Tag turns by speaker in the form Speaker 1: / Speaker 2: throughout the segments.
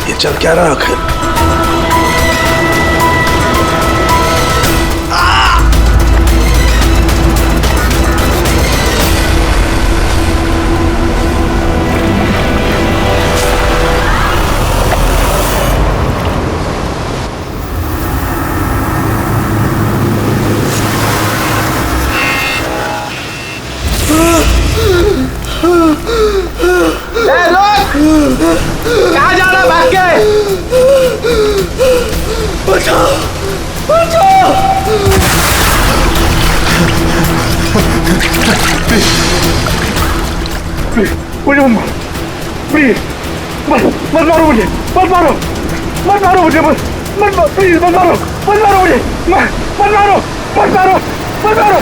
Speaker 1: ये चल क्या रहा आखिर?
Speaker 2: कहाँ जा रहा भाग के? बचाओ, बचाओ! मुझे मत मारो, प्लीज मत मारो मुझे, मत मारो, मत मारो मुझे, मत मारो, प्लीज मत मारो, मत मारो मुझे, मत मारो, मत मारो, मत मारो!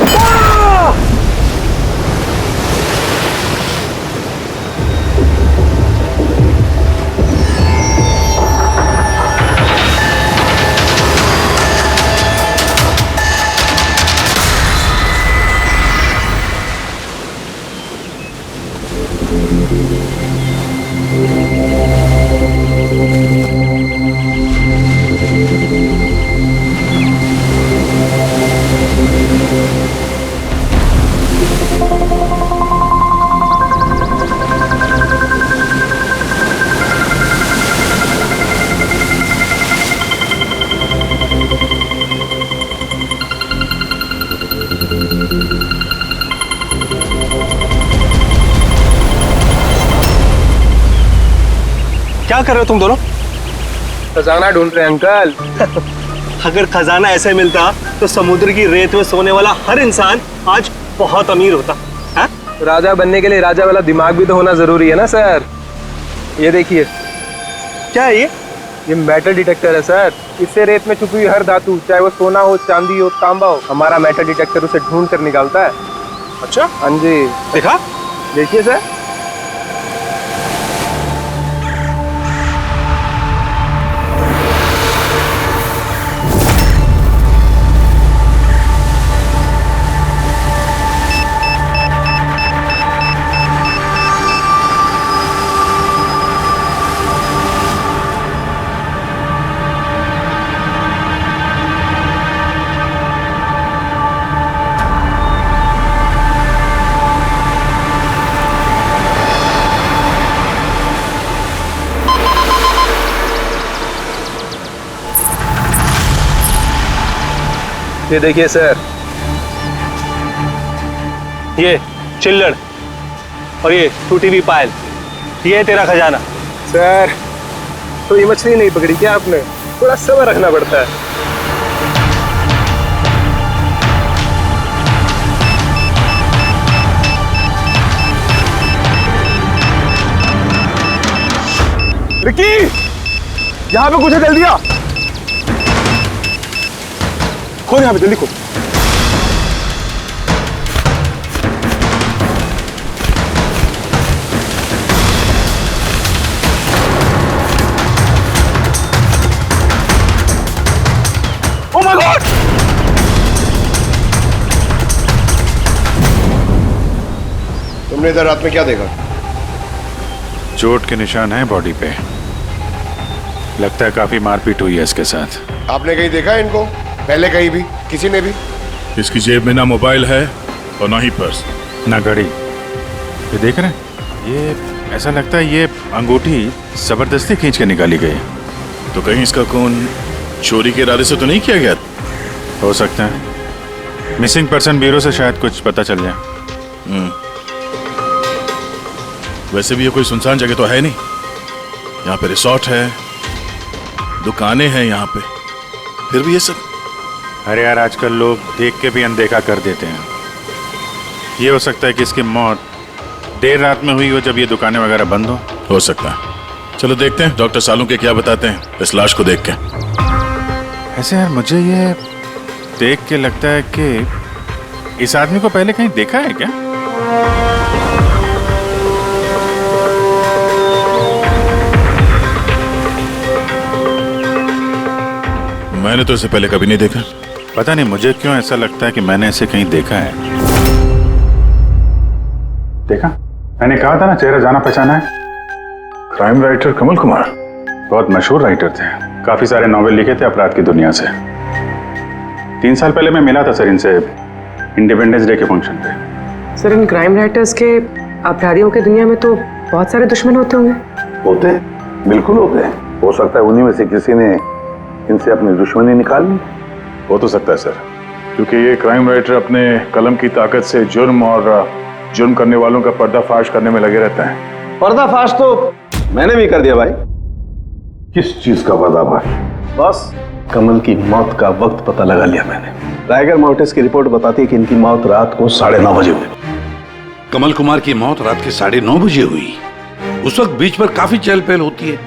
Speaker 3: क्या कर रहे हो तुम दोनों?
Speaker 2: खजाना ढूंढ रहे हैं अंकल।
Speaker 3: अगर खजाना ऐसे मिलता तो समुद्र की रेत में सोने वाला हर इंसान आज बहुत अमीर होता है?
Speaker 2: राजा बनने के लिए राजा वाला दिमाग भी तो होना जरूरी है ना सर। ये देखिए,
Speaker 3: क्या है
Speaker 2: ये मेटल डिटेक्टर है सर। इससे रेत में छुपी हुई हर धातु, चाहे वो सोना हो, चांदी हो, तांबा हो, हमारा मेटल डिटेक्टर उसे ढूंढ कर निकालता है।
Speaker 3: अच्छा,
Speaker 2: हाँ जी,
Speaker 3: देखा?
Speaker 2: देखिए सर। ये देखिए सर,
Speaker 3: ये चिल्लड़ और ये टूटी हुई पायल, ये है तेरा खजाना।
Speaker 2: सर तो ये मछली नहीं पकड़ी क्या आपने? थोड़ा सब्र रखना पड़ता है। विक्की, यहाँ पे कुछ है, जल्दी आ। खोल यहाँ पे, जल्दी खोल। Oh my God!
Speaker 1: तुमने इधर रात में क्या देखा?
Speaker 4: चोट के निशान हैं बॉडी पे। लगता है काफी मारपीट हुई है इसके साथ।
Speaker 1: आपने कहीं देखा है इनको पहले? कहीं भी किसी ने भी?
Speaker 5: इसकी जेब में ना मोबाइल है और ना ही पर्स,
Speaker 4: ना घड़ी। ये देख रहे हैं, ये ऐसा लगता है ये अंगूठी जबरदस्ती खींच के निकाली गई।
Speaker 5: तो कहीं इसका खून चोरी के इरादे से तो नहीं किया गया?
Speaker 4: हो सकता है। मिसिंग पर्सन ब्यूरो से शायद कुछ पता चल जाए।
Speaker 5: वैसे भी ये कोई सुनसान जगह तो है नहीं। यहाँ पे रिसोर्ट है, दुकानें हैं यहाँ पे, फिर भी ये सब।
Speaker 4: अरे यार, आजकल लोग देख के भी अनदेखा कर देते हैं। ये हो सकता है कि इसकी मौत देर रात में हुई हो, जब ये दुकानें वगैरह बंद हो
Speaker 5: सकता है। चलो देखते हैं डॉक्टर सालुंके क्या बताते हैं इस लाश को देख के।
Speaker 4: ऐसे यार, मुझे ये देख के लगता है कि इस आदमी को पहले कहीं देखा है क्या?
Speaker 5: मैंने तो इसे पहले कभी नहीं देखा।
Speaker 4: पता नहीं मुझे क्यों ऐसा लगता है कि मैंने इसे कहीं देखा है।
Speaker 6: देखा, मैंने कहा था ना, चेहरा जाना पहचाना है। क्राइम राइटर कमल कुमार,
Speaker 4: बहुत मशहूर राइटर थे, काफी सारे नॉवेल लिखे थे अपराध की दुनिया से। 3 साल पहले मैं मिला था सर इनसे इंडिपेंडेंस डे के फंक्शन पे।
Speaker 6: सर इन क्राइम राइटर्स के अपराधियों की दुनिया में तो बहुत सारे दुश्मन होते होंगे।
Speaker 7: होते हैं, बिल्कुल होते हैं। हो सकता है उन्हीं में से किसी ने इनसे अपनी दुश्मनी निकाल ली।
Speaker 4: हो तो सकता है सर, क्योंकि ये क्राइम राइटर अपने कलम की ताकत से जुर्म और जुर्म करने वालों का पर्दाफाश करने में लगे रहते हैं।
Speaker 8: पर्दाफाश तो मैंने भी कर दिया भाई।
Speaker 7: किस चीज का पर्दाफाश?
Speaker 8: बस कमल की मौत का वक्त पता लगा लिया मैंने। टाइगर माउंटेन्स की रिपोर्ट बताती है कि इनकी मौत रात को 9:30 बजे हुई।
Speaker 9: कमल कुमार की मौत रात के 9:30 बजे हुई। उस वक्त बीच पर काफी चहल पहल होती है,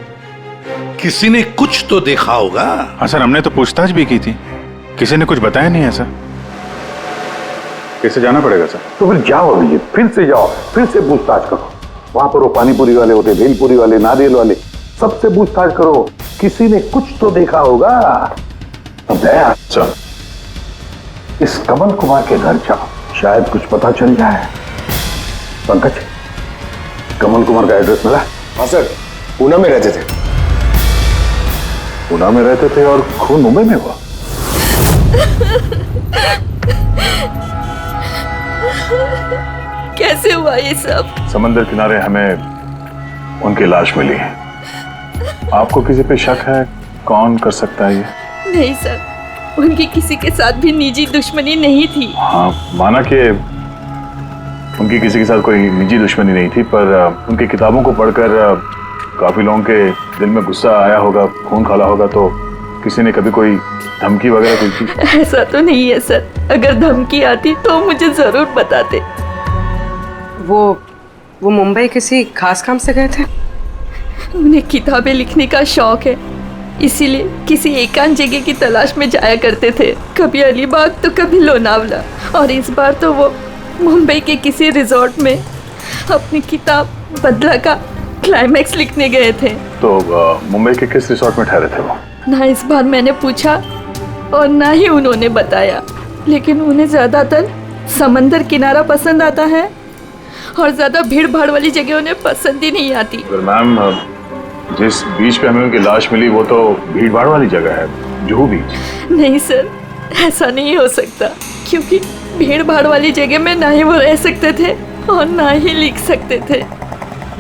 Speaker 9: किसी ने कुछ तो देखा होगा।
Speaker 4: हाँ सर, हमने तो पूछताछ भी की थी, किसी ने कुछ बताया नहीं है सर। कैसे जाना पड़ेगा सर?
Speaker 7: तो फिर जाओ अभी, फिर से जाओ, फिर से पूछताछ करो। वहां पर वो पानीपुरी वाले होते, भेलपुरी वाले, नारियल वाले, सबसे पूछताछ करो। किसी ने कुछ तो देखा होगा। अब दया
Speaker 4: सर,
Speaker 7: इस कमल कुमार के घर जाओ, शायद कुछ पता चल जाए। पंकज, कमल कुमार का एड्रेस मिला?
Speaker 1: हाँ सर, पूना में रहते थे।
Speaker 7: पुणे में रहते थे और खून मुंबई में हुआ।
Speaker 10: कैसे हुआ ये सब?
Speaker 4: समंदर किनारे हमें उनकी लाश मिली। आपको किसी पे शक है? कौन कर सकता है ये?
Speaker 10: नहीं सर, उनकी किसी के साथ भी निजी दुश्मनी नहीं थी।
Speaker 4: हाँ, माना कि उनकी किसी के साथ कोई निजी दुश्मनी नहीं थी, पर उनकी किताबों को पढ़कर काफी लोगों के दिल में गुस्सा आया होगा, खून खौला होगा, तो किसी ने कभी कोई धमकी वगैरह दी थी?
Speaker 10: ऐसा तो नहीं है सर, अगर धमकी आती तो मुझे जरूर बताते।
Speaker 6: वो मुंबई किसी खास काम से गए थे?
Speaker 10: उन्हें किताबें लिखने का शौक है, इसीलिए किसी एकांत जगह की तलाश में जाया करते थे। कभी अलीबाग तो कभी लोनावला, और इस बार तो वो मुंबई के किसी रिजॉर्ट में अपनी किताब बदला का क्लाइमैक्स लिखने गए थे।
Speaker 4: तो मुंबई के किस रिसोर्ट में ठहरे थे वो?
Speaker 10: ना इस बार मैंने पूछा और ना ही उन्होंने बताया, लेकिन उन्हें ज्यादातर समंदर किनारा पसंद आता है और ज्यादा भीड़ भाड़ वाली जगह उन्हें पसंद ही नहीं आती।
Speaker 4: मैम, जिस बीच पे हमें उनकी लाश मिली वो तो भीड़ भाड़ वाली जगह है, जुहू बीच।
Speaker 10: नहीं सर, ऐसा नहीं हो सकता, क्योंकि भीड़ भाड़ वाली जगह में ना ही वो रह सकते थे और ना ही लिख सकते थे।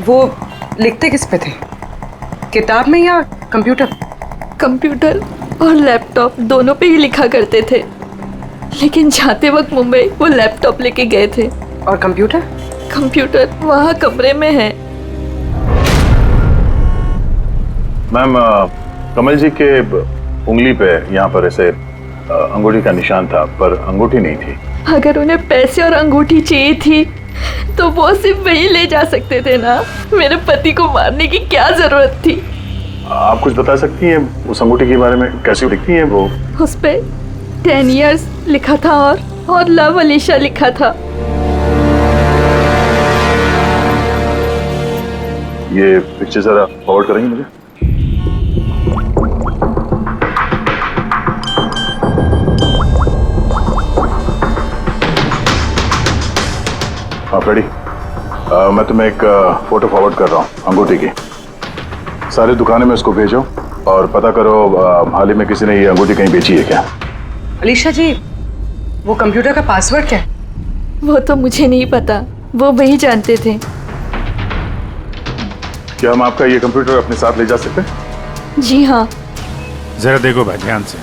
Speaker 6: वो लिखते किस पे थे, किताब में या कंप्यूटर?
Speaker 10: कंप्यूटर और लैपटॉप दोनों पे ही लिखा करते थे, लेकिन जाते वक्त मुंबई वो लैपटॉप लेके गए थे।
Speaker 6: और कंप्यूटर?
Speaker 10: कंप्यूटर वहाँ कमरे में है।
Speaker 4: मैम, कमल जी के उंगली पे यहाँ पर ऐसे अंगूठी का निशान था, पर अंगूठी नहीं थी।
Speaker 10: अगर उन्हें पैसे और अंगूठी चाहिए थी तो वो सिर्फ वही ले जा सकते थे ना। मेरे पति को मारने की क्या जरूरत थी?
Speaker 4: आप कुछ बता सकती हैं उस अंगूठी के बारे में, कैसी दिखती है वो?
Speaker 10: उस पे 10 years लिखा था और लव अलीशा लिखा था।
Speaker 4: ये पिक्चर जरा फॉरवर्ड करेंगे मुझे? आप रेडी? मैं तुम्हें एक फोटो फॉरवर्ड कर रहा हूँ अंगूठी की। सारी दुकानों में इसको भेजो और पता करो हाल ही में किसी ने ये अंगूठी कहीं बेची है क्या।
Speaker 6: अलीशा जी, वो कंप्यूटर का पासवर्ड क्या है?
Speaker 10: वो तो मुझे नहीं पता, वो वही जानते थे।
Speaker 4: क्या हम आपका ये कंप्यूटर अपने साथ ले जा सकते हैं?
Speaker 10: जी हाँ।
Speaker 4: जरा देखो भाई ध्यान से,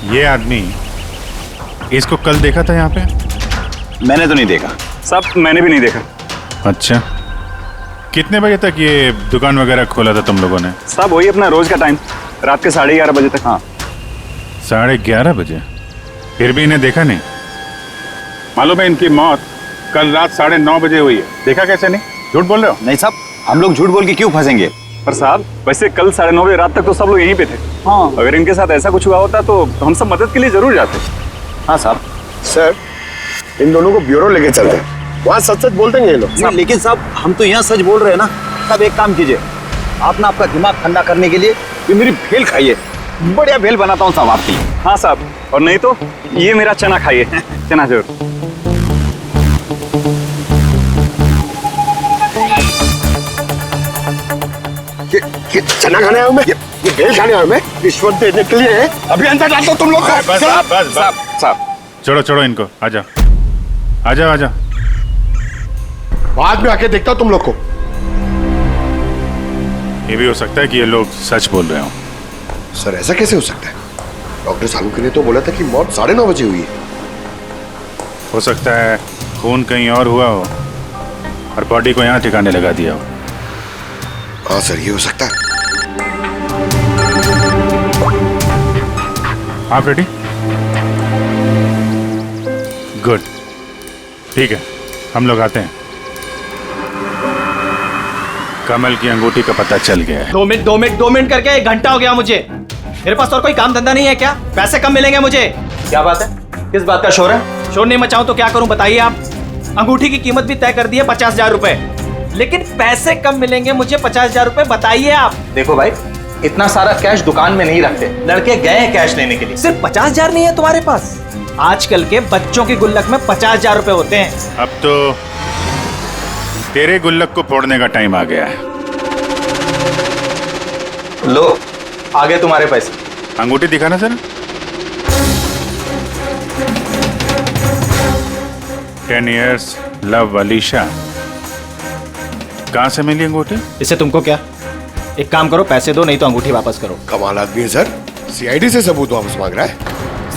Speaker 4: ये आदमी, इसको कल देखा था यहाँ पे?
Speaker 8: मैंने तो नहीं देखा
Speaker 3: साहब, मैंने भी नहीं देखा।
Speaker 4: अच्छा, कितने बजे तक ये दुकान वगैरह खोला था तुम लोगों ने?
Speaker 3: साहब वही अपना रोज का टाइम, रात के 11:30 बजे तक। हाँ,
Speaker 4: 11:30 बजे? फिर भी इन्हें देखा नहीं? मालूम है इनकी मौत कल रात 9:30 बजे हुई है, देखा कैसे नहीं? झूठ बोल रहे हो?
Speaker 8: नहीं साहब, हम लोग झूठ बोल के क्यों फंसेंगे?
Speaker 3: पर साहब वैसे कल 9:30 बजे रात तक तो सब लोग यहीं पे थे।
Speaker 8: हाँ।
Speaker 3: अगर इनके साथ ऐसा कुछ हुआ होता तो हम सब मदद के लिए जरूर जाते।
Speaker 8: हाँ साहब।
Speaker 1: सर, इन दोनों को ब्यूरो लेके चलते हैं, वहाँ सच सच बोल देंगे ये लोग।
Speaker 8: नहीं, लेकिन साहब हम तो यहाँ सच बोल रहे हैं ना। साहब एक काम कीजिए, आप ना आपका दिमाग ठंडा करने के लिए ये मेरी भेल खाइए, बढ़िया भेल बनाता हूँ साहब आपकी।
Speaker 3: हाँ साहब, और नहीं तो ये मेरा चना खाइए, चना जरूर।
Speaker 1: ये चना खाने आया हूं मैं, ये भेल खाने आया हूं मैं, रिश्वत देने के लिए। अभी अंदर डाल दो तुम लोग को।
Speaker 5: बस बस
Speaker 8: साहब
Speaker 5: छोड़ो छोड़ो इनको, आ जाओ आ जाओ आ जाओ।
Speaker 1: बाद में आके देखता हूं तुम लोग को।
Speaker 5: ये भी हो सकता है कि ये लोग सच बोल रहे हो।
Speaker 1: सर ऐसा कैसे हो सकता है? डॉक्टर सालुंके ने तो बोला था कि मौत 9:30 बजे हुई है।
Speaker 5: हो सकता है खून कहीं और हुआ हो और बॉडी को यहाँ ठिकाने लगा दिया हो।
Speaker 1: हाँ सर, ये हो सकता है।
Speaker 5: आप रेडी? गुड, ठीक है, हम लोग आते हैं। कमल की अंगूठी का पता चल गया है।
Speaker 8: 2 मिनट करके 1 घंटा हो गया मुझे। मेरे पास और कोई काम धंधा नहीं है क्या? पैसे कम मिलेंगे मुझे। क्या बात है? किस बात का शोर है? शोर नहीं मचाऊं तो क्या करूं बताइए आप? अंगूठी की कीमत भी तय कर दी है 50,000 रुपए, लेकिन पैसे कम मिलेंगे मुझे 50,000 रुपए, बताइए आप।
Speaker 11: देखो भाई, इतना सारा कैश दुकान में नहीं रखते, लड़के गए हैं कैश लेने के लिए।
Speaker 8: सिर्फ 50,000 नहीं है तुम्हारे पास? आजकल के बच्चों की गुल्लक में 50,000 रुपए होते हैं।
Speaker 5: अब तो तेरे गुल्लक को फोड़ने का टाइम आ गया है।
Speaker 11: लो, आगे तुम्हारे पैसे।
Speaker 5: अंगूठी दिखाना सर। 10 years love Alisha. कहां से मिली अंगूठी?
Speaker 8: इससे तुमको क्या? एक काम करो, पैसे दो, नहीं तो अंगूठी वापस करो।
Speaker 1: कमाल आदमी है सर, सीआईडी से सबूत वापस मांग रहा है।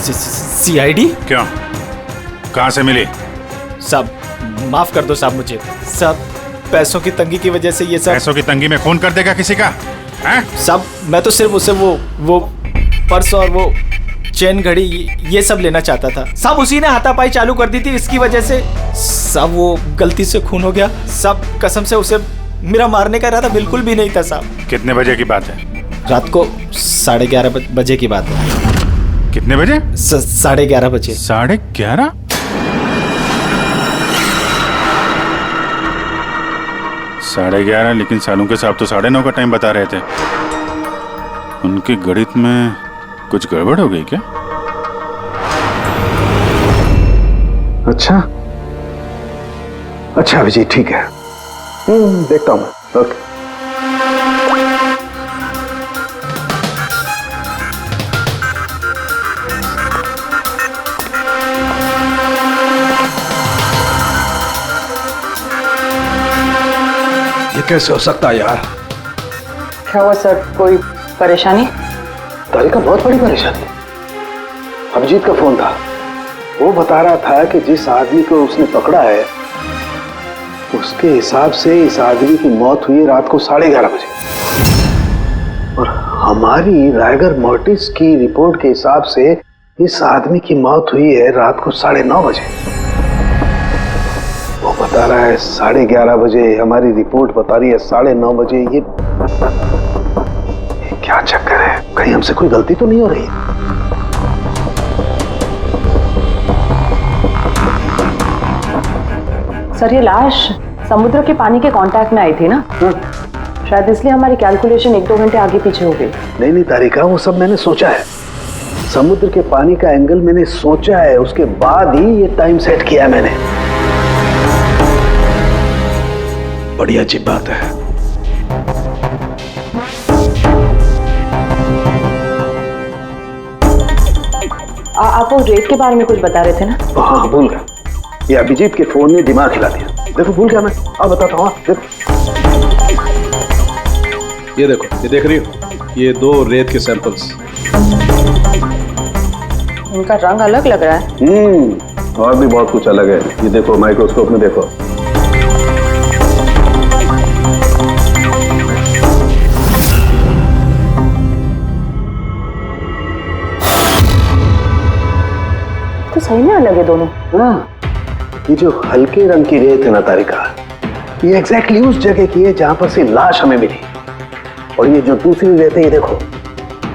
Speaker 8: सीआईडी?
Speaker 5: क्यों, कहां से मिली?
Speaker 8: साहब माफ कर दो साहब मुझे। साहब पैसों की तंगी की वजह से ये सब।
Speaker 5: पैसों की तंगी में खून कर देगा किसी का?
Speaker 8: साहब मैं तो सिर्फ उसे वो पर्स और वो चेन घड़ी ये सब लेना चाहता था साहब। उसी ने हाथापाई चालू कर दी थी, इसकी वजह से साहब वो गलती से खून हो गया साहब। कसम से उसे मेरा मारने का इरादा बिल्कुल भी नहीं था साहब।
Speaker 5: कितने बजे की बात है?
Speaker 8: रात को 11:30 बजे की बात है।
Speaker 5: कितने बजे?
Speaker 8: 11:30 बजे।
Speaker 5: 11:30? साढ़े 11, लेकिन सालुंके साहब तो 9:30 का टाइम बता रहे थे। उनकी गणित में कुछ गड़बड़ हो गई क्या?
Speaker 7: अच्छा अच्छा अभिजीत, ठीक है, देखता हूं मैं। ओके। ये कैसे हो सकता है यार?
Speaker 6: क्या हुआ सर, कोई परेशानी?
Speaker 7: तारिका, बहुत बड़ी परेशानी। अभिजीत का फोन था, वो बता रहा था कि जिस आदमी को उसने पकड़ा है उसके हिसाब से इस आदमी की मौत हुई रात को 11:30 बजे, और हमारी रायगर मोर्टिस की रिपोर्ट के हिसाब से इस आदमी की मौत हुई है रात को 9:30 बजे। वो बता रहा है 11:30 बजे, हमारी रिपोर्ट बता रही है 9:30 बजे। ये क्या चक्कर है? कहीं हमसे कोई गलती तो नहीं हो रही?
Speaker 12: सर ये लाश समुद्र के पानी के कांटेक्ट में आई थी ना, शायद इसलिए हमारी कैलकुलेशन 1-2 घंटे आगे पीछे हो गई।
Speaker 7: नहीं तारिका, वो सब मैंने सोचा है। समुद्र के पानी का एंगल मैंने सोचा है, उसके बाद ही ये टाइम सेट किया मैंने। बड़ी अजीब बात है।
Speaker 12: आप वो रेट के बारे में कुछ बता रहे थे ना?
Speaker 7: हाँ, भूल गया। ये अभिजीत के फोन ने दिमाग हिला दिया। देखो, भूल गया मैं। अब बताता हूँ। देखो,
Speaker 2: ये देखो, ये देख रही हो, ये 2 रेत के सैंपल्स।
Speaker 12: उनका रंग अलग लग रहा है।
Speaker 7: और भी बहुत कुछ अलग है। ये देखो, माइक्रोस्कोप में देखो।
Speaker 12: तो सही में अलग है दोनों।
Speaker 7: हाँ, ये जो हल्के रंग की रेत है ना तारिका, ये एग्जैक्टली उस जगह की है जहां पर से लाश हमें मिली। और ये जो दूसरी रेत है, ये देखो,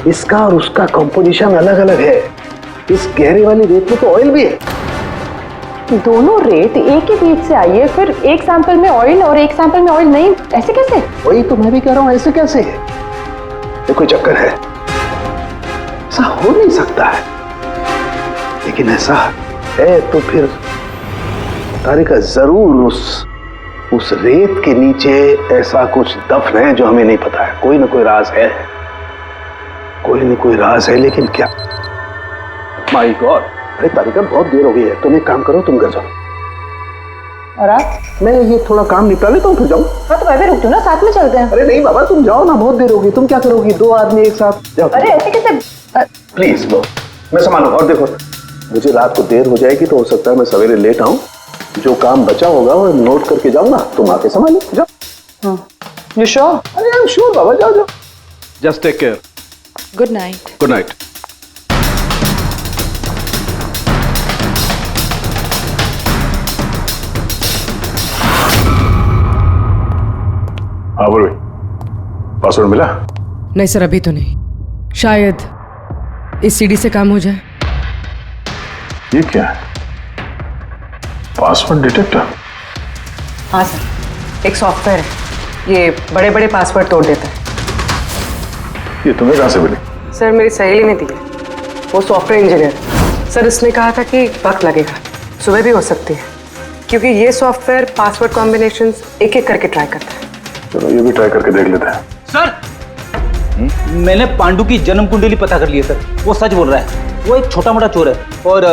Speaker 7: इसका और उसका कंपोजिशन अलग अलग है। इस गहरे वाली रेत में तो ऑयल भी है।
Speaker 12: दोनों रेत एक ही बीज से आई है, फिर एक सैंपल में ऑयल और एक सैंपल में ऑयल नहीं, ऐसे कैसे?
Speaker 7: वही तो मैं भी कह रहा हूं, ऐसे कैसे? ये कोई चक्कर है? ऐसा हो नहीं सकता है। लेकिन ऐसा है तो फिर तारिका जरूर उस उस रेत के नीचे ऐसा कुछ दफन है जो हमें नहीं पता है। कोई ना कोई राज है, कोई ना कोई राज है, लेकिन क्या? माय गॉड, अरे तारिका बहुत देर हो गई है, तुम एक काम करो, तुम घर जाओ
Speaker 12: और आप?
Speaker 7: मैं ये थोड़ा काम निपटा लेता हूँ फिर जाऊँ।
Speaker 12: हाँ तो मैं भी रुक जाऊँ ना, साथ में चलते हैं।
Speaker 7: अरे नहीं बाबा, तुम जाओ ना, बहुत देर होगी। तुम क्या करोगी, दो आदमी एक साथ जाओ।
Speaker 12: अरे ऐसे कैसे?
Speaker 7: प्लीज लो, मैं संभालू। और देखो, मुझे रात को देर हो जाएगी तो हो सकता है मैं सवेरे लेट आऊँ। जो काम बचा होगा वो नोट करके जाऊंगा, तुम आके संभालो। जाओ।
Speaker 12: You sure?
Speaker 7: अरे आई एम श्योर बाबा, जाओ जाओ।
Speaker 2: Just take care.
Speaker 12: Good night.
Speaker 2: Good night.
Speaker 4: हाँ बोलो, पासवर्ड मिला?
Speaker 6: नहीं सर, अभी तो नहीं। शायद इस सीडी से काम हो जाए।
Speaker 4: ये क्या है? Password detector?
Speaker 6: हाँ सर, एक सॉफ्टवेयर है, ये बड़े बड़े पासवर्ड तोड़ देता है।
Speaker 4: ये तुम्हें कहाँ से मिली?
Speaker 6: सर मेरी सहेली ने दी है, वो सॉफ्टवेयर इंजीनियर। सर इसने कहा था कि वक्त लगेगा, सुबह भी हो सकती है, क्योंकि ये सॉफ्टवेयर पासवर्ड कॉम्बिनेशंस एक एक करके ट्राई करता है।
Speaker 4: चलो ये भी ट्राई करके देख लेते हैं।
Speaker 8: सर मैंने पांडु की जन्म कुंडली पता कर ली है सर, वो सच बोल रहा है। वो एक छोटा मोटा चोर है और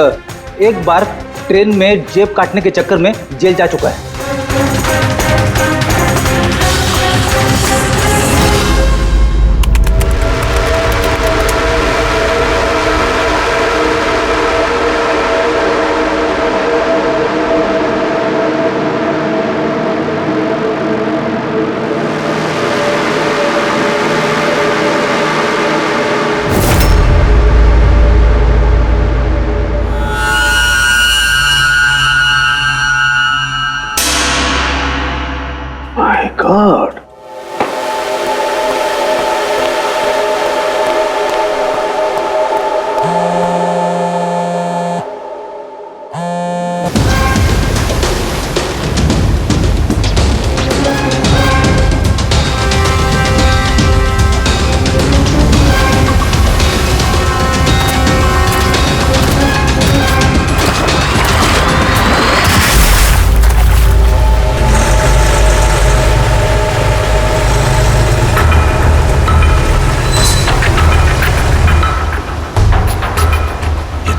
Speaker 8: एक बार ट्रेन में जेब काटने के चक्कर में जेल जा चुका है।
Speaker 7: माय गॉड,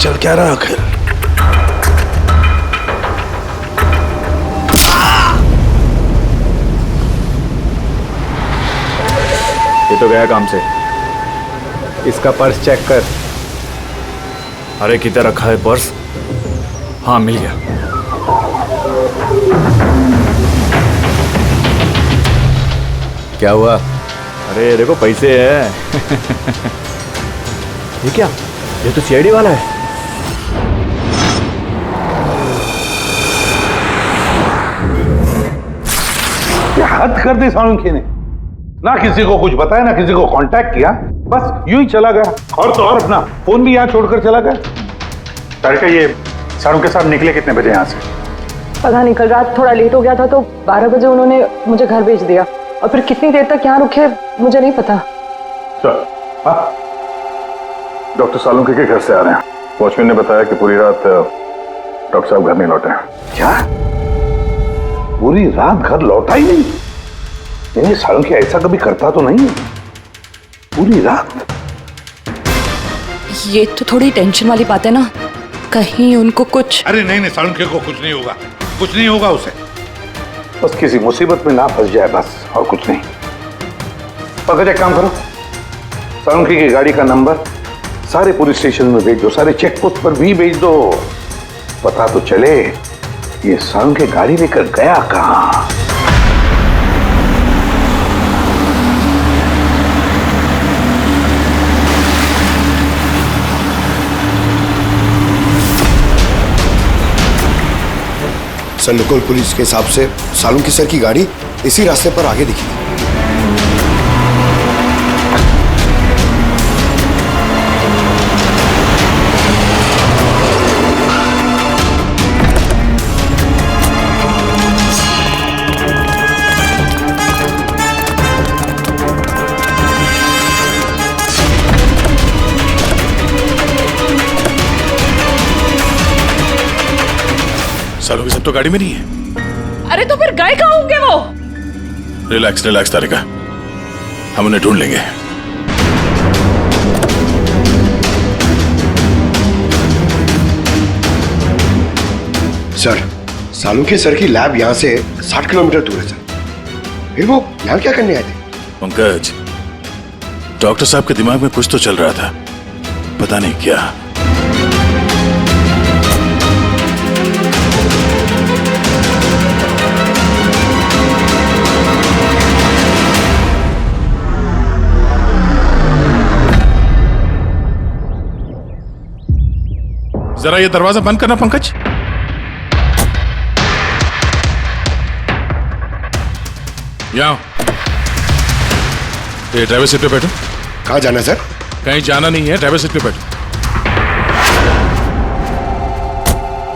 Speaker 7: चल क्या रहा आखिर?
Speaker 2: ये तो गया काम से। इसका पर्स चेक कर।
Speaker 5: अरे किधर रखा है पर्स? हाँ मिल गया।
Speaker 2: क्या हुआ? अरे देखो पैसे है। ये क्या? ये तो सीआईडी वाला है।
Speaker 9: हद कर दी सालुंखे ने, ना किसी को कुछ बताया ना किसी को कांटेक्ट किया, बस यूं ही चला गया। और तो और अपना फोन भी यहाँ छोड़कर चला गया।
Speaker 4: तारिका, ये सालुंखे साहब निकले कितने बजे यहाँ से?
Speaker 12: पता नहीं, कल रात थोड़ा लेट हो गया था तो 12 बजे उन्होंने मुझे घर भेज दिया, और फिर कितनी देर तक यहाँ रुके मुझे नहीं पता।
Speaker 4: चल, डॉक्टर सालुंखे के घर से आ रहे हैं। वॉचमैन ने बताया कि पूरी रात डॉक्टर साहब घर नहीं लौटे हैं।
Speaker 9: क्या? पूरी रात घर लौटा ही नहीं? नहीं, सालुंखे ऐसा कभी करता तो नहीं है। पूरी रात?
Speaker 10: ये तो थोड़ी टेंशन वाली बात है ना, कहीं उनको कुछ।
Speaker 9: अरे नहीं नहीं, सालुंखे को कुछ नहीं होगा, कुछ नहीं होगा उसे। बस किसी मुसीबत में ना फंस जाए, बस, और कुछ नहीं। पकड़, एक काम करो, सालुंखे की गाड़ी का नंबर सारे पुलिस स्टेशन में भेज दो, सारे चेक पोस्ट पर भी भेज दो। पता तो चले ये सालुंखे गाड़ी लेकर गया कहां।
Speaker 1: सर, लोकल पुलिस के हिसाब से सालुंखे सर की गाड़ी इसी रास्ते पर आगे दिखी।
Speaker 5: सालुंखे सब तो गाड़ी में नहीं है।
Speaker 10: अरे तो फिर गए कहाँ होंगे वो?
Speaker 5: रिलैक्स रिलैक्स तारिका, हम उन्हें ढूंढ लेंगे।
Speaker 1: सर, सालुंखे सर की लैब यहाँ से 60 किलोमीटर दूर है सर। फिर वो यहाँ क्या करने आए थे?
Speaker 5: पंकज, डॉक्टर साहब के दिमाग में कुछ तो चल रहा था, पता नहीं क्या। जरा ये दरवाजा बंद करना पंकज। यहाँ ये ड्राइवर सीट पे बैठो।
Speaker 1: कहाँ जाना है सर?
Speaker 5: कहीं जाना नहीं है, ड्राइवर सीट पे बैठो।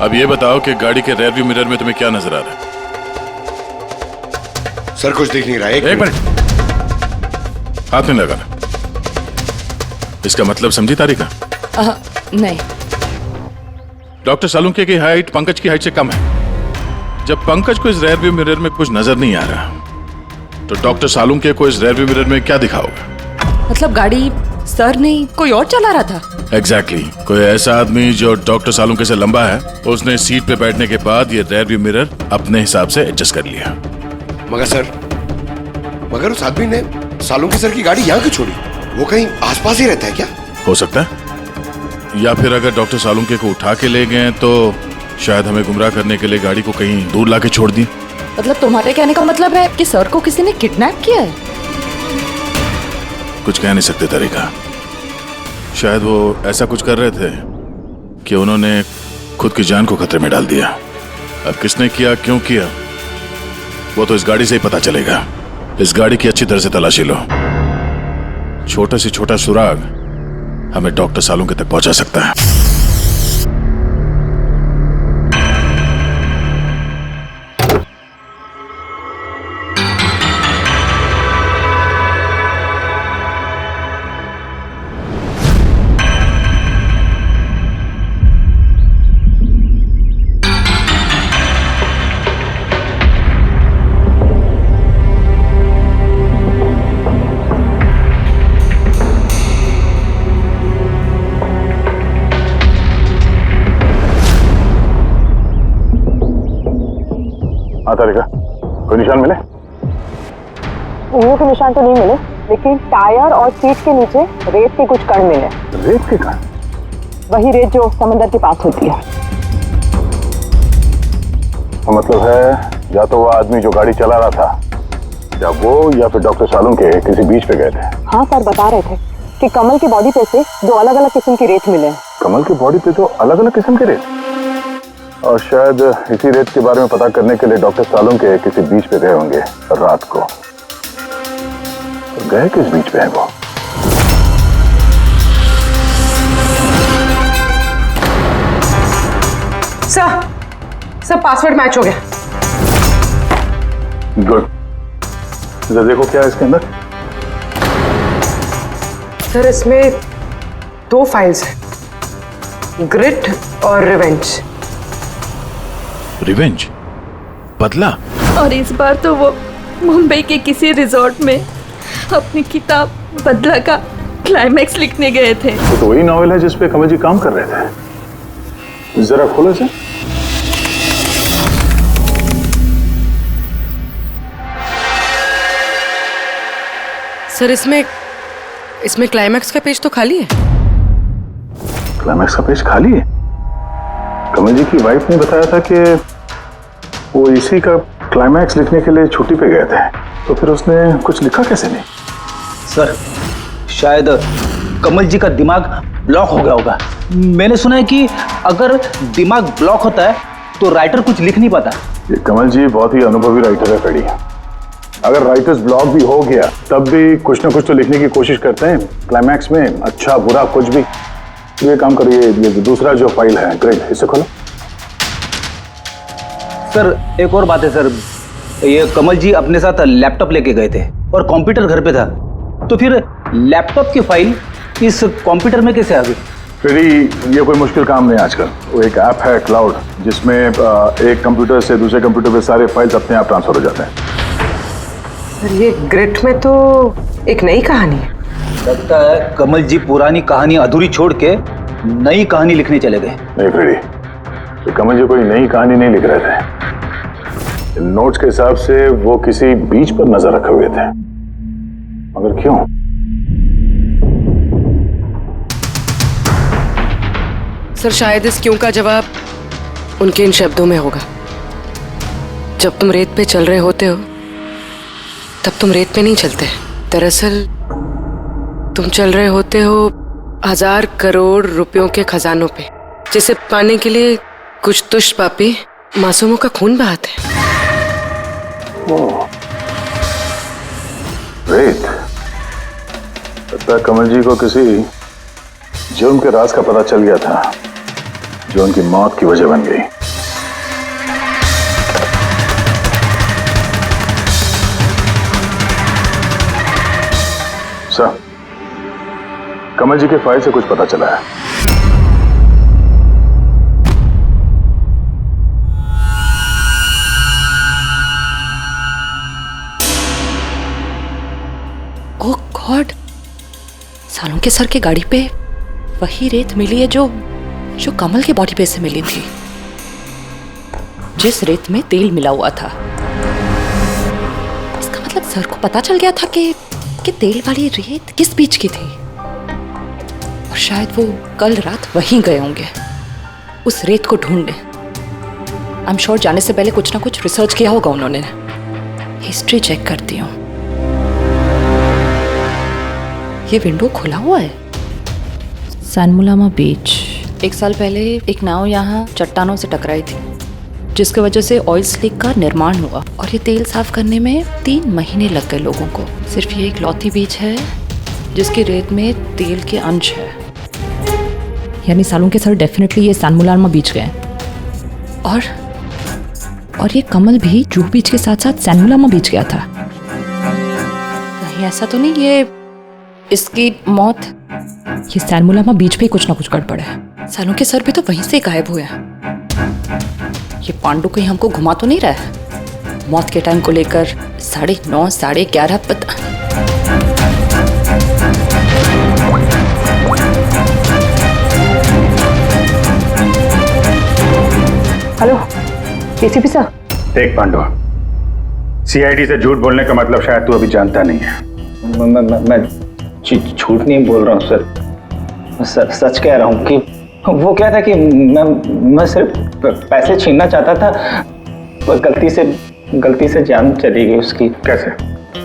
Speaker 5: अब ये बताओ कि गाड़ी के रेयर व्यू मिरर में तुम्हें क्या नजर आ रहा है?
Speaker 1: सर कुछ दिख नहीं रहा है।
Speaker 5: एक मिनट, हाथ नहीं लगाना। इसका मतलब समझी तारिका?
Speaker 10: नहीं।
Speaker 5: डॉक्टर सालुंखे की हाइट पंकज की हाइट से कम है। जब पंकज को इस रेयर व्यू मिरर में कुछ नजर नहीं आ रहा, तो डॉक्टर सालुंखे को इस रेयर व्यू मिरर में क्या दिखा होगा?
Speaker 10: मतलब गाड़ी सर नहीं कोई और चला रहा था?
Speaker 5: एग्जैक्टली कोई ऐसा आदमी जो डॉक्टर सालुंखे से लंबा है, उसने सीट पे बैठने के बाद ये रेयर व्यू मिरर अपने हिसाब से एडजस्ट कर लिया।
Speaker 1: मगर उस आदमी ने सालुंखे सर की गाड़ी यहाँ क्यों छोड़ी? वो कहीं आसपास ही रहता है क्या?
Speaker 5: हो सकता है, या फिर अगर डॉक्टर सालुंखे को उठा के ले गए तो शायद हमें गुमराह करने के लिए गाड़ी को कहीं दूर लाके छोड़ दी।
Speaker 10: मतलब तुम्हारे कहने का मतलब है कि सर को किसी ने किडनैप किया है?
Speaker 5: कुछ कह नहीं सकते तरीका। शायद वो ऐसा कुछ कर रहे थे कि उन्होंने खुद की जान को खतरे में डाल दिया। अब किसने किया, क्यों किया, वो तो इस गाड़ी से ही पता चलेगा। इस गाड़ी की अच्छी तरह से तलाशी लो। छोटा से छोटा सुराग हमें डॉक्टर सालुंखे तक पहुंचा सकता है।
Speaker 4: तारिका, कोई निशान मिले?
Speaker 12: उंगलियों के निशान तो नहीं मिले, लेकिन टायर और सीट के नीचे रेत के कुछ कण मिले।
Speaker 4: रेत के कण?
Speaker 12: वही रेत जो समंदर के पास होती है।
Speaker 4: तो मतलब है या तो वो आदमी जो गाड़ी चला रहा था, या वो या फिर डॉक्टर सालुंखे किसी बीच पे गए थे।
Speaker 12: हाँ सर, बता रहे थे कि कमल की बॉडी पे से दो अलग अलग किस्म की रेत मिले।
Speaker 4: कमल की बॉडी पे तो अलग अलग किस्म के रेत, और शायद इसी रेत के बारे में पता करने के लिए डॉक्टर सालुंखे किसी बीच पे गए होंगे रात को। तो गए किस बीच पे है वो?
Speaker 6: सर पासवर्ड मैच हो गया।
Speaker 4: गुड। जरा देखो क्या है इसके अंदर।
Speaker 6: सर इसमें 2 फाइल्स हैं, ग्रिट और रिवेंज।
Speaker 5: रिवेंज? बदला?
Speaker 10: और इस बार तो वो मुंबई के किसी रिजॉर्ट में अपनी किताब बदला का क्लाइमैक्स लिखने गए थे।
Speaker 4: तो वही नॉवेल है जिसपे कमल जी काम कर रहे थे। जरा खोलो इसे।
Speaker 6: सर इसमें क्लाइमैक्स का पेज तो खाली है।
Speaker 4: क्लाइमैक्स का पेज खाली है? कमल जी की वाइफ ने बताया था कि वो इसी का क्लाइमैक्स लिखने के लिए छुट्टी पे गए थे, तो फिर उसने कुछ लिखा कैसे नहीं?
Speaker 8: सर शायद कमल जी का दिमाग ब्लॉक हो गया होगा। मैंने सुना है कि अगर दिमाग ब्लॉक होता है तो राइटर कुछ लिख नहीं पाता।
Speaker 4: ये कमल जी बहुत ही अनुभवी राइटर है पेड़ी। अगर राइटर्स ब्लॉक भी हो गया तब भी कुछ ना कुछ तो लिखने की कोशिश करते हैं क्लाइमैक्स में, अच्छा बुरा कुछ भी। ये काम करिए, ये दूसरा जो फाइल है ग्रेट, इसे खोलो।
Speaker 8: सर एक और बात है सर, ये कमल जी अपने साथ लैपटॉप लेके गए थे और कंप्यूटर घर पे था, तो फिर लैपटॉप की फाइल इस कंप्यूटर में कैसे आ गई?
Speaker 4: फ्रेडी, ये कोई मुश्किल काम नहीं आजकल। वो एक ऐप है क्लाउड, जिसमें एक कंप्यूटर से दूसरे कंप्यूटर पे सारे फाइल्स अपने आप ट्रांसफर हो जाते हैं।
Speaker 6: सर ये ग्रिट में तो एक नई कहानी है।
Speaker 7: लगता है कमल जी पुरानी कहानी अधूरी छोड़ के नई कहानी लिखने चले गए।
Speaker 4: नहीं फ्रेडी, ये कमल जी कोई नई कहानी नहीं लिख रहे थे। नोट्स के हिसाब से वो किसी बीच पर नजर रखे हुए थे, मगर क्यों?
Speaker 6: सर शायद इस क्यों का जवाब उनके इन शब्दों में होगा। जब तुम रेत पे चल रहे होते हो तब तुम रेत पे नहीं चलते। दरअसल तुम चल रहे होते हो 1000 करोड़ रुपयों के खजानों पे, जिसे पाने के लिए कुछ दुष्ट पापी मासूमों का खून बहाते हैं।
Speaker 4: रेत? लगता है कमल जी को किसी जुर्म के राज का पता चल गया था, जो उनकी मौत की वजह बन गई। सर, कमल जी के फाइल से कुछ पता चला है।
Speaker 13: ओह गॉड, सालों के सर के गाड़ी पे वही रेत मिली है जो कमल के बॉडी पे से मिली थी, जिस रेत में तेल मिला हुआ था। इसका मतलब सर को पता चल गया था कि तेल वाली रेत किस बीच की थी, और शायद वो कल रात वहीं गए होंगे उस रेत को ढूंढने। आई एम श्योर जाने से पहले कुछ ना कुछ रिसर्च किया होगा उन्होंने। हिस्ट्री चेक करती हूँ। ये विंडो खुला हुआ है। सैनमुलामा बीच। 1 साल पहले एक नाव यहाँ चट्टानों से टकराई थी, जिसकी वजह से ऑयल स्लिक का निर्माण हुआ, और ये तेल साफ करने में 3 महीने लग गए लोगों को। सिर्फ ये इकलौती बीच है जिसकी रेत में तेल के अंश है। यानी सालों के सर डेफिनेटली ये सैनमुलामा बीच गए। और ये कमल भी जूहू बीच के साथ साथ सैनमुलामा बीच गया था। कहीं ऐसा तो नहीं ये इसकी मौत ये सैनमुलामा बीच पे ही कुछ ना कुछ गड़बड़ है। सालों के सर भी तो वहीं से गायब हुए हैं। ये पांडु कहीं हमको घुमा तो नहीं रहा है? मौत के टाइम को लेकर 9:30 11:30 पता।
Speaker 12: हेलो एसीपी साहब।
Speaker 9: देख पांडु, सीआईडी से झूठ बोलने का मतलब शायद तू अभी जानता नहीं है।
Speaker 7: मैं झूठ नहीं बोल रहा हूँ सर, सच कह रहा हूँ कि वो क्या था कि मैं सिर्फ पैसे छीनना चाहता था, पर गलती से जान चली गई उसकी।
Speaker 9: कैसे?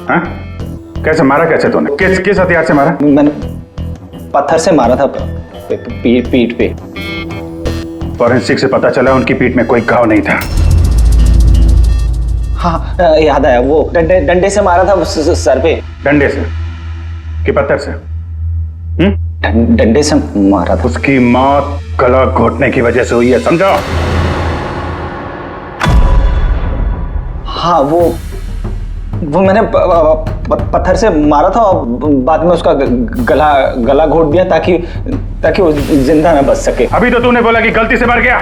Speaker 9: हाँ? कैसे मारा? कैसे तूने? किस हथियार से मारा?
Speaker 7: मैंने पत्थर से मारा था पीठ पे।
Speaker 9: फॉरेंसिक से पता चला उनकी पीठ में कोई घाव नहीं था।
Speaker 7: हाँ याद आया, वो डंडे से मारा था सर पे।
Speaker 9: डंडे से कि पत्थर से?
Speaker 7: डंडे से मारा था।
Speaker 9: उसकी मौत गला घोटने की वजह से हुई है, समझो?
Speaker 7: हाँ वो मैंने पत्थर से मारा था और बाद में उसका गला घोट दिया ताकि वो जिंदा ना बच सके।
Speaker 9: अभी तो तूने बोला कि गलती से मर गया।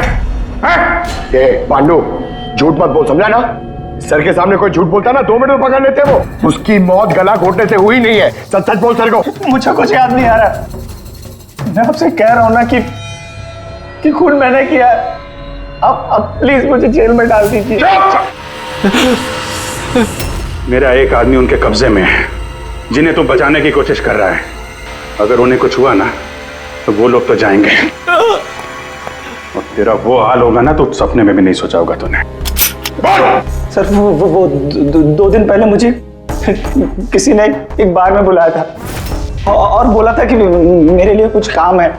Speaker 1: पांडु, झूठ मत बोल, समझा ना? सर के सामने कोई झूठ बोलता ना 2 मिनट में पकड़ लेते वो। उसकी मौत गला घोटने से हुई नहीं है। सच सच बोल सर को।
Speaker 2: मुझे कुछ याद नहीं आ रहा। मैं आपसे कह रहा हूं ना कि खून मैंने किया। अब प्लीज मुझे जेल में डाल दीजिए।
Speaker 9: मेरा एक आदमी उनके कब्जे में है, जिन्हें तू बचाने की कोशिश कर रहा है। अगर उन्हें कुछ हुआ ना तो वो लोग तो जाएंगे, और तेरा वो हाल होगा ना तो सपने में भी नहीं सोचा होगा तूने।
Speaker 2: सर वो 2 दिन पहले मुझे किसी ने एक बार में बुलाया था और बोला था कि मेरे लिए कुछ काम है।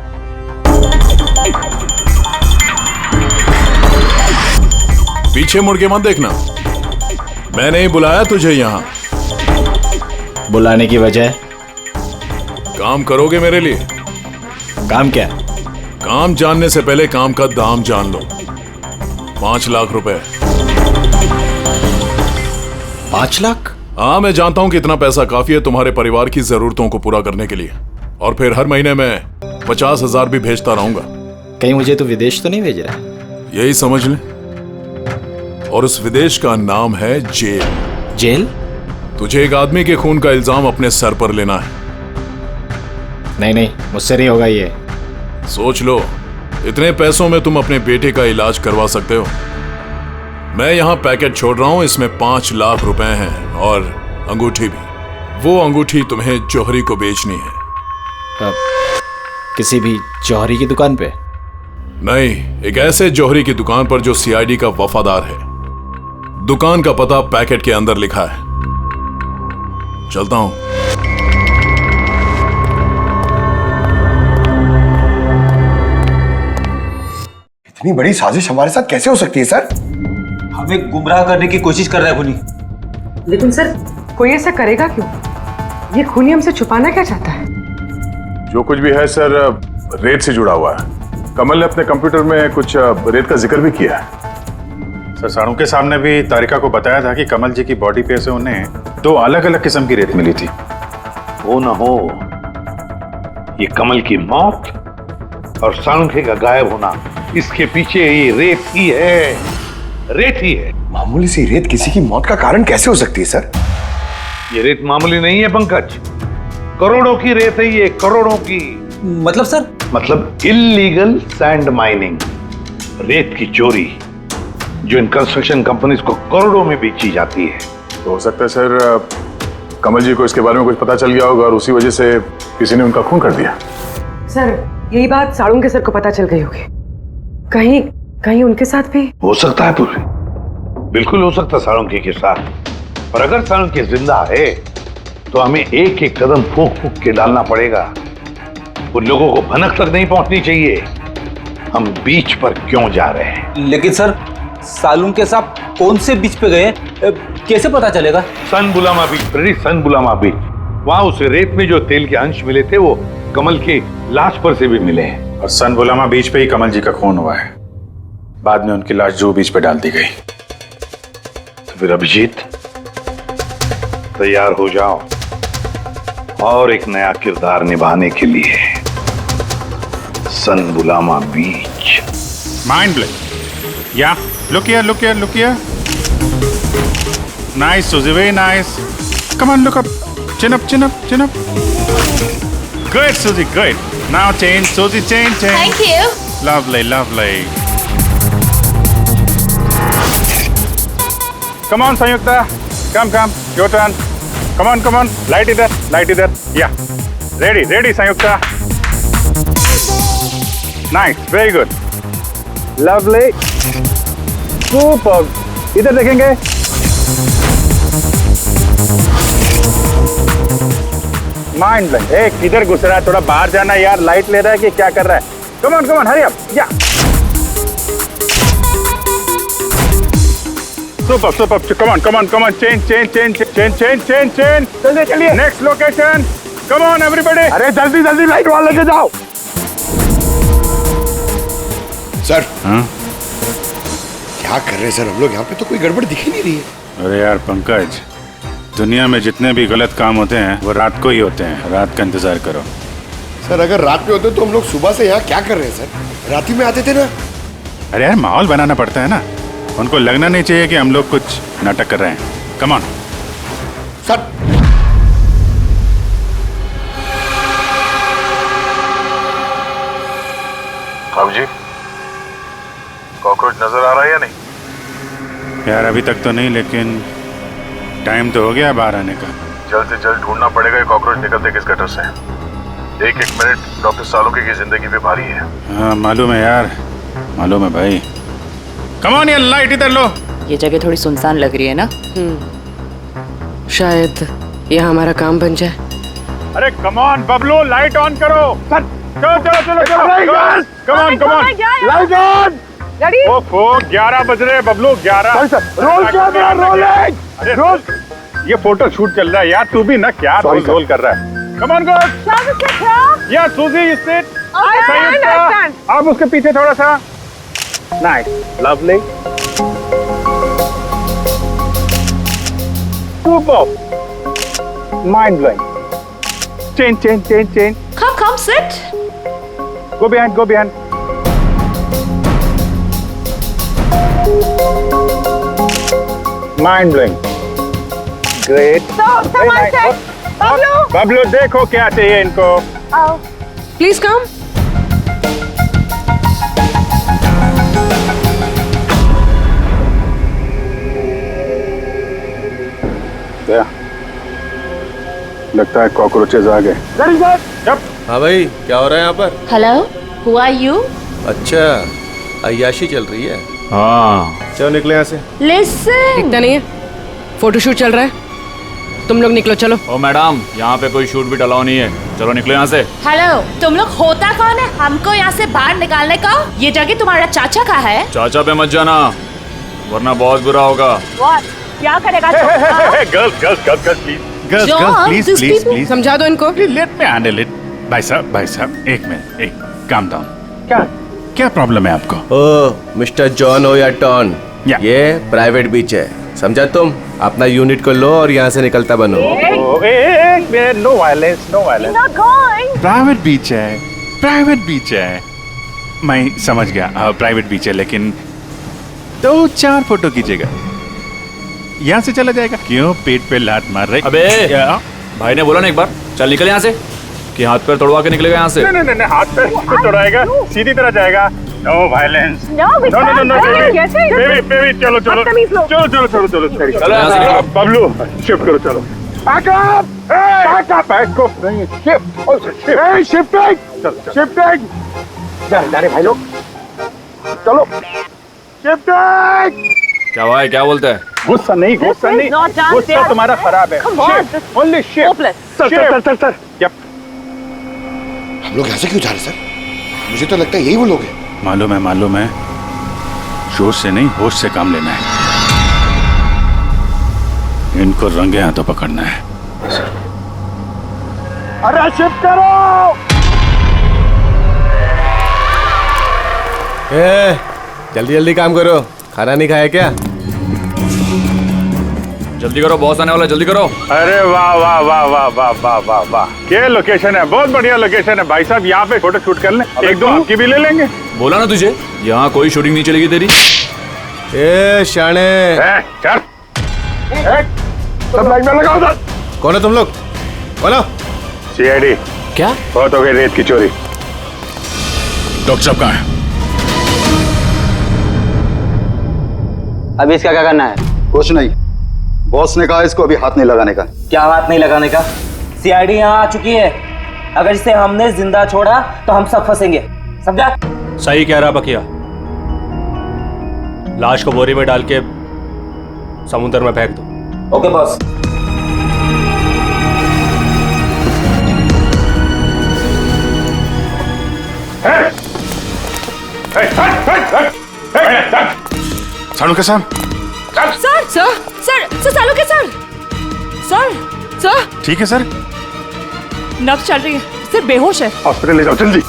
Speaker 5: पीछे मुड़ के मत देखना, मैंने ही बुलाया तुझे यहाँ।
Speaker 11: बुलाने की वजह?
Speaker 5: काम करोगे मेरे लिए?
Speaker 11: काम क्या?
Speaker 5: काम जानने से पहले काम का दाम जान लो। 5 लाख रुपए।
Speaker 11: 5 लाख?
Speaker 5: हाँ, मैं जानता हूं कि इतना पैसा काफी है तुम्हारे परिवार की जरूरतों को पूरा करने के लिए, और फिर हर महीने में 50,000 भी भेजता रहूंगा।
Speaker 8: कहीं मुझे तो विदेश तो नहीं भेज रहा?
Speaker 5: यही समझ ले। और उस विदेश का नाम है जेल।
Speaker 8: जेल?
Speaker 5: तुझे एक आदमी के खून का इल्जाम अपने सर पर लेना है।
Speaker 8: नहीं नहीं, मुझसे नहीं होगा ये।
Speaker 5: सोच लो, इतने पैसों में तुम अपने बेटे का इलाज करवा सकते हो। मैं यहाँ पैकेट छोड़ रहा हूँ, इसमें 5 लाख रुपए हैं और अंगूठी भी। वो अंगूठी तुम्हें जौहरी को बेचनी है।
Speaker 8: किसी भी जौहरी की दुकान पे?
Speaker 5: नहीं, एक ऐसे जौहरी की दुकान पर जो सीआईडी का वफादार है। दुकान का पता पैकेट के अंदर लिखा है। चलता हूं।
Speaker 1: इतनी बड़ी साजिश हमारे साथ कैसे हो सकती है सर?
Speaker 11: हमें गुमराह करने की कोशिश कर रहा है खूनी।
Speaker 6: लेकिन सर, कोई ऐसा करेगा क्यों? ये खूनी हमसे छुपाना क्या चाहता है?
Speaker 4: जो कुछ भी है सर, रेत से जुड़ा हुआ है। कमल ने अपने कंप्यूटर में कुछ रेत का जिक्र भी किया है।
Speaker 14: सर, साड़ू के सामने भी तारिका को बताया था कि कमल जी की बॉडी पे से उन्हें 2 अलग अलग किस्म की रेत मिली थी।
Speaker 9: हो ना हो, ये कमल की मौत और साळुंखे का गायब होना, इसके पीछे ये रेत ही है। रेत ही है।
Speaker 1: मामूली सी रेत किसी की मौत का कारण कैसे हो सकती है सर?
Speaker 9: ये रेत मामूली नहीं है पंकज, करोड़ों की रेत है ये, करोड़ों की।
Speaker 11: मतलब सर?
Speaker 9: मतलब इल्लीगल सैंड माइनिंग, रेत की चोरी, जो इन कंस्ट्रक्शन कंपनीज को करोड़ों में बेची जाती है।
Speaker 4: तो हो सकता है सर, कमल जी को इसके बारे में कुछ पता चल गया होगा और उसी वजह से किसी ने उनका खून कर दिया।
Speaker 6: सर, यही बात साड़ू के सर को पता चल गई होगी। कहीं कहीं उनके साथ भी
Speaker 9: हो सकता है पूरी, बिल्कुल हो सकता है साळुंखे के साथ। पर अगर साळुंखे जिंदा है तो हमें एक एक कदम फूंक फूंक के डालना पड़ेगा। उन लोगों को भनक तक नहीं पहुंचनी चाहिए हम बीच पर क्यों जा रहे हैं।
Speaker 11: लेकिन सर, साळुंखे साहब कौन से बीच पे गए, कैसे पता चलेगा?
Speaker 9: सन बुलामा बीच, सन बुलामा बीच। वहां उस रेत में जो तेल के अंश मिले थे वो कमल के लाश पर से भी मिले हैं।
Speaker 14: और सन बुलामा बीच पे ही कमल जी का खून हुआ है। बाद में उनकी लाश जुहू बीच पे डाल दी गई।
Speaker 9: तो फिर अभिजीत, तैयार हो जाओ और एक नया किरदार निभाने के लिए सन बुलामा बीच।
Speaker 14: Mind blowing. या look here. Nice, Suzy, very nice. Come on, look up. Chin up. Good, Suzy, good. Now change, Suzy, change.
Speaker 15: Thank you.
Speaker 14: Lovely. Come on, Sanyukta. Come. Your turn. Come on. Light it there. Yeah. Ready, Sanyukta. Nice, very good. Lovely. Super. इधर देखेंगे। Mind blank. किधर घुस रहा है? थोड़ा बाहर जाना यार। लाइट ले रहा है कि क्या कर रहा है? Come on, hurry up. या सुपर। Come on. चेंज। चलिए। Next location. Come on everybody.
Speaker 1: अरे जल्दी लाइट वाले लेके जाओ। सर, क्या कर रहे हैं सर हम लोग यहाँ पे? तो कोई गड़बड़ दिख ही नहीं रही है।
Speaker 14: अरे यार पंकज, दुनिया में जितने भी गलत काम होते हैं वो रात को ही होते हैं। रात का इंतजार करो।
Speaker 1: सर, अगर रात में होते तो हम लोग सुबह से यहाँ क्या कर रहे हैं सर? रात ही में आते थे ना।
Speaker 14: अरे यार, माहौल बनाना पड़ता है ना। उनको लगना नहीं चाहिए कि हम लोग कुछ नाटक कर रहे हैं। Come on
Speaker 1: sir.
Speaker 4: बाबू जी, कॉकरोच नजर आ रहा है या नहीं?
Speaker 14: यार अभी तक तो नहीं, लेकिन टाइम तो हो गया बाहर आने का।
Speaker 4: जल्द से जल्द ढूंढना पड़ेगा ये कॉकरोच निकलते किस गटर से। एक मिनट डॉक्टर साळुंखे की जिंदगी पे भारी है।
Speaker 14: हाँ मालूम है यार, मालूम है भाई। कम ऑन यार, लाइट इधर लो।
Speaker 13: ये जगह थोड़ी सुनसान लग रही है ना।
Speaker 6: शायद यह हमारा काम बन जाए।
Speaker 14: अरे come on Bablu, light on करो। चलो। Come on
Speaker 1: light on.
Speaker 14: ओफो, 11 बज रहे बबलू, 11। रोल ये फोटो शूट चल रहा है यार। तू भी ना क्या रोल कर रहा है। Come on girls. या सूजी, यू सिट। अब उसके पीछे थोड़ा सा। Nice, lovely, super, mind blowing. Change.
Speaker 15: Come, sit.
Speaker 14: Go behind, go behind. Mind blowing. Great. Very nice. Bablu देखो क्या चाहिए इनको.
Speaker 6: Please come.
Speaker 14: लगता है कॉकरोचेज आ गए.
Speaker 15: हाँ भाई, क्या हो रहा है यहाँ पर?
Speaker 16: Hello, who are you?
Speaker 15: अच्छा, अय्याशी चल रही है.
Speaker 14: हाँ,
Speaker 15: चलो निकले यहाँ से.
Speaker 16: लिसन.
Speaker 6: दिखता नहीं है, फोटोशूट चल रहा है. तुम लोग निकलो, चलो.
Speaker 17: ओ मैडम, यहाँ पे कोई शूट भी अलाउ नहीं है. चलो निकलो यहाँ से.
Speaker 16: हेलो, तुम लोग होता कौन है हमको यहाँ से बाहर निकालने का? ये जगह तुम्हारा चाचा का है.
Speaker 17: चाचा पे मत जाना, वरना बहुत बुरा होगा.
Speaker 16: क्या करेगा?
Speaker 14: Girls,
Speaker 6: समझा दो इनको.
Speaker 14: let me handle it. भाई साहब, एक मिनट, एक calm down. क्या प्रॉब्लम है आपको?
Speaker 15: ओ मिस्टर जॉन हो या टॉन, ये प्राइवेट बीच है, समझा तुम? अपना यूनिट को लो और यहाँ से निकलता बनो.
Speaker 14: No violence, no violence. Private beach है. मैं समझ गया, प्राइवेट बीच है, लेकिन 2-4 फोटो कीजिएगा. यहाँ से चला जाएगा. क्यों पेट पे लात मार रहे?
Speaker 17: अबे भाई ने बोला ना एक बार, चल निकल यहाँ से, कि हाथ पैर तोड़वा के निकलेगा यहाँ से.
Speaker 14: नहीं, हाथ पैर क्यों तोड़ाएगा? सीधी तरह जाएगा. No violence. नो, बेबी, चलो. बबलू, शिफ्ट करो, चलो. Back को. शिफ्टिंग. जा भाई लोग. चलो. शिफ्टिंग.
Speaker 17: क्या भाई, क्या बोलते हैं?
Speaker 14: गुस्सा नहीं. गुस्सा तुम्हारा खराब है. Only shift. सर. Yep.
Speaker 1: हम लोग यहाँ से क्यों जा रहे सर? मुझे तो लगता है यही वो लोग हैं.
Speaker 14: मालूम है. जोश से नहीं, होश से काम लेना है. इनको रंगे हाथों पकड़ना है. अरे शिफ्ट करो.
Speaker 15: जल्दी काम करो. खाना नहीं खाया क्या?
Speaker 17: जल्दी करो, बॉस आने वाला, जल्दी करो.
Speaker 14: अरे वाह. क्या लोकेशन है, बहुत बढ़िया लोकेशन है भाई साहब. यहाँ पे फोटो शूट कर लें, एक दो आपकी भी ले लेंगे.
Speaker 17: बोला ना तुझे, यहाँ कोई शूटिंग नहीं चलेगी तेरी.
Speaker 15: ए शाने,
Speaker 14: चल. सब लाइन में लगाओ.
Speaker 15: कौन है तुम लोग? बोलो.
Speaker 14: सीआईडी.
Speaker 17: क्या?
Speaker 14: बहुत हो गई रेत की चोरी.
Speaker 5: डॉक्टर साहब कहाँ है?
Speaker 11: अभी इसका क्या करना है?
Speaker 7: कुछ नहीं. बॉस ने कहा इसको अभी हाथ नहीं लगाने का.
Speaker 11: क्या हाथ नहीं लगाने का? सीआईडी यहाँ आ चुकी है. अगर इसे हमने जिंदा छोड़ा तो हम सब फंसेंगे, समझा?
Speaker 3: सही कह रहा बकिया. लाश को बोरी में डाल के समुद्र में फेंक दो.
Speaker 11: Okay boss.
Speaker 14: सालू के साथ.
Speaker 10: सर सालू के सर.
Speaker 14: ठीक है सर.
Speaker 10: नब्ज चल रही है, सिर्फ बेहोश है.
Speaker 14: हॉस्पिटल ले जाओ जल्दी.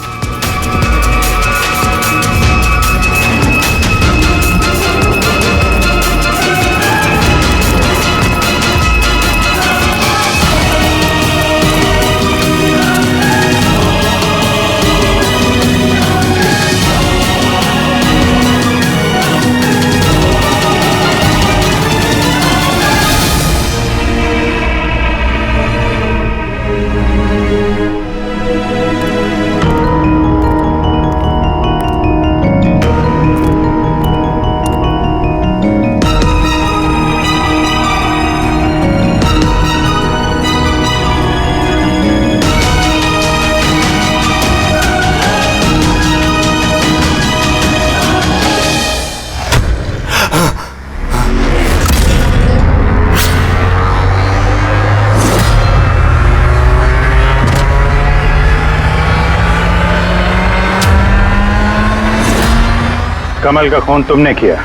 Speaker 14: कमल का खून तुमने किया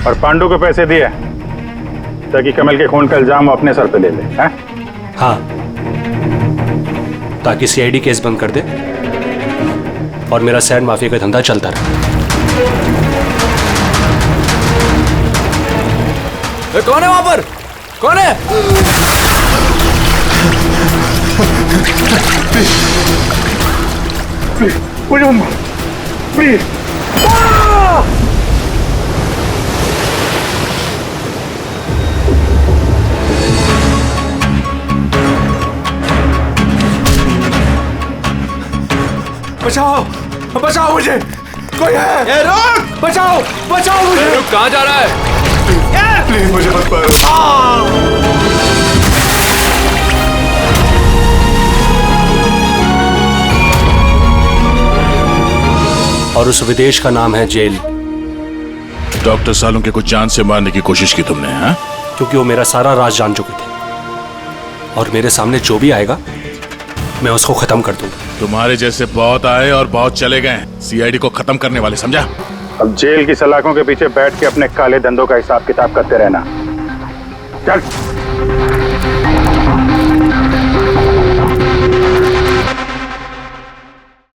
Speaker 14: और पांडु को पैसे दिए ताकि कमल के खून का इल्जाम वो अपने सर पे ले ले.
Speaker 3: हाँ, ताकि सीआईडी केस बंद कर दे और मेरा सैंड माफिया का धंधा चलता रहे.
Speaker 17: कौन है वहां पर? कौन है?
Speaker 14: मुझे प्लीज।
Speaker 2: बचाओ बचाओ मुझे, कोई है? रुक! बचाओ बचाओ मुझे।
Speaker 17: रुक, कहाँ जा रहा है?
Speaker 2: प्लीज मुझे मत मारो।
Speaker 3: और उस विदेश का नाम है जेल।
Speaker 5: डॉक्टर सालुंके को जान से मारने की कोशिश की तुमने, हाँ?
Speaker 3: क्योंकि वो मेरा सारा राज जान चुके थे और मेरे सामने जो भी आएगा मैं उसको खत्म कर दूंगा।
Speaker 5: तुम्हारे जैसे बहुत आए और बहुत चले गए, सीआईडी को खत्म करने वाले, समझा?
Speaker 14: अब जेल की सलाखों के पीछे बैठ के अपने काले धंधों का हिसाब किताब करते रहना। चल।